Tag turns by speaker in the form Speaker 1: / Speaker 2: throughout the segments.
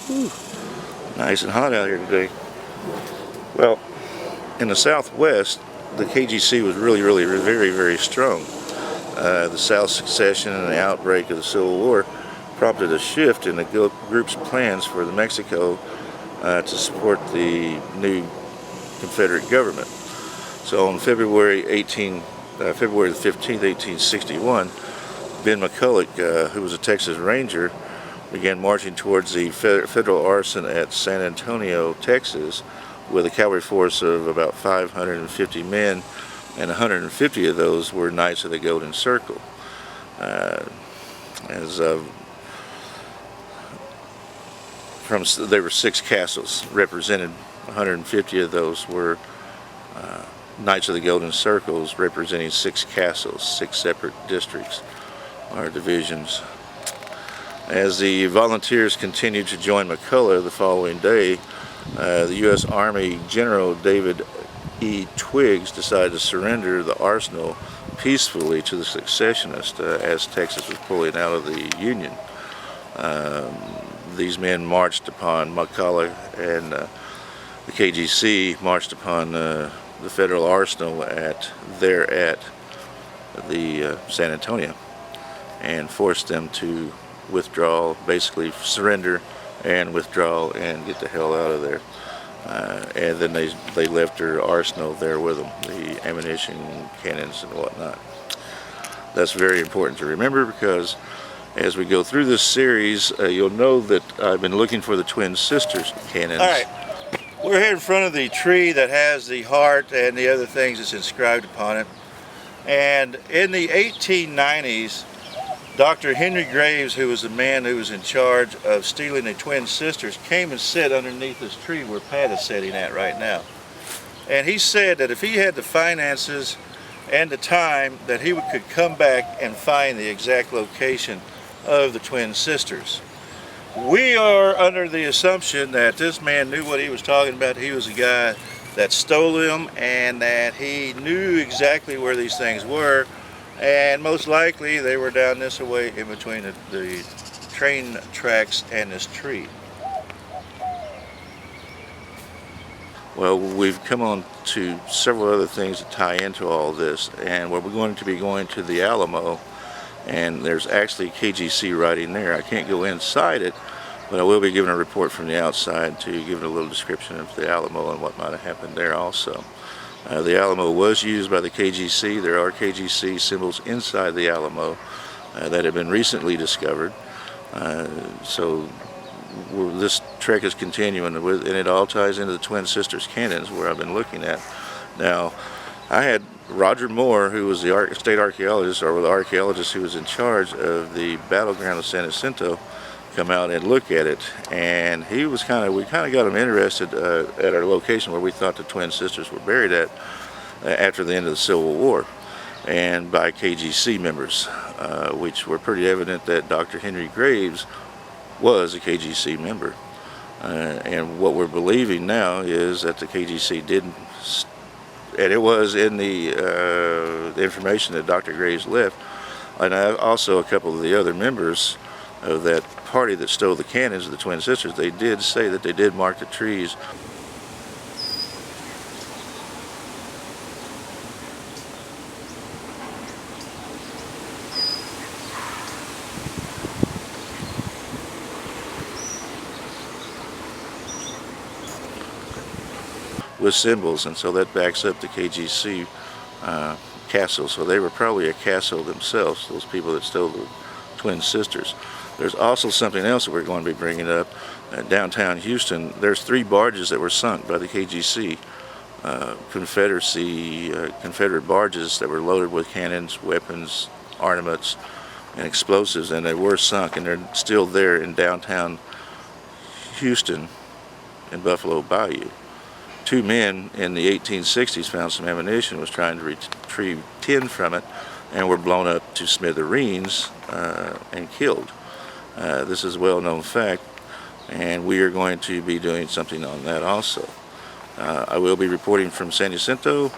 Speaker 1: Whew, nice and hot out here today. Well, in the Southwest, the KGC was really, very, very strong. The South secession and the outbreak of the Civil War prompted a shift in the group's plans for Mexico to support the new Confederate government. So on February the 15th, 1861, Ben McCulloch, who was a Texas Ranger, began marching towards the federal arsenal at San Antonio, Texas, with a cavalry force of about 550 men, and 150 of those were Knights of the Golden Circle. There were 6 castles represented. 150 of those were Knights of the Golden Circles, representing 6 castles, 6 separate districts or divisions. As the volunteers continued to join McCulloch the following day, the U.S. Army General David E. Twiggs decided to surrender the arsenal peacefully to the secessionists as Texas was pulling out of the Union. These men marched upon McCulloch, and the KGC marched upon the federal arsenal at the San Antonio, and forced them to withdraw, basically surrender and withdraw and get the hell out of there. And then they left their arsenal there with them, the ammunition, cannons, and whatnot. That's very important to remember, because as we go through this series, you'll know that I've been looking for the Twin Sisters cannons. All right, we're here in front of the tree that has the heart and the other things that's inscribed upon it. And in the 1890s, Dr. Henry Graves, who was the man who was in charge of stealing the Twin Sisters, came and sat underneath this tree where Pat is sitting at right now. And he said that if he had the finances and the time, that he could come back and find the exact location of the Twin Sisters. We are under the assumption that this man knew what he was talking about. He was a guy that stole them, and that he knew exactly where these things were. And most likely they were down this way in between the train tracks and this tree. Well, we've come on to several other things that tie into all this, and we're going to be going to the Alamo, and there's actually KGC writing there. I can't go inside it, but I will be giving a report from the outside to give it a little description of the Alamo and what might have happened there also. The Alamo was used by the KGC. There are KGC symbols inside the Alamo that have been recently discovered. So this trek is continuing, and it all ties into the Twin Sisters cannons, where I've been looking at. Now, I had Roger Moore, who was the state archaeologist, or the archaeologist who was in charge of the battleground of San Jacinto, come out and look at it, and we kind of got him interested at our location where we thought the Twin Sisters were buried at after the end of the Civil War, and by KGC members, which were pretty evident that Dr. Henry Graves was a KGC member. And what we're believing now is that the KGC didn't, and it was in the information that Dr. Graves left, and also a couple of the other members of that party that stole the cannons of the Twin Sisters, they did say that they did mark the trees. With symbols, and so that backs up the KGC castle. So they were probably a castle themselves, those people that stole the Twin Sisters. There's also something else that we're going to be bringing up. Downtown Houston, there's 3 barges that were sunk by the KGC, Confederate barges that were loaded with cannons, weapons, armaments, and explosives, and they were sunk, and they're still there in downtown Houston in Buffalo Bayou. 2 men in the 1860s found some ammunition, was trying to retrieve tin from it, and were blown up to smithereens and killed. This is a well-known fact, and we are going to be doing something on that also. I will be reporting from San Jacinto.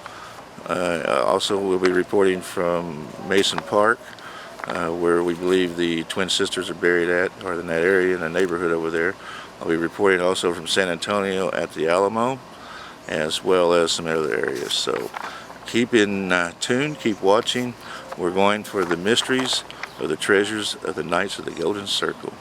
Speaker 1: Also, we'll be reporting from Mason Park, where we believe the twin sisters are buried at, or in that area, in the neighborhood over there. I'll be reporting also from San Antonio at the Alamo, as well as some other areas. So keep in tune, keep watching. We're going for the mysteries or the treasures of the Knights of the Golden Circle.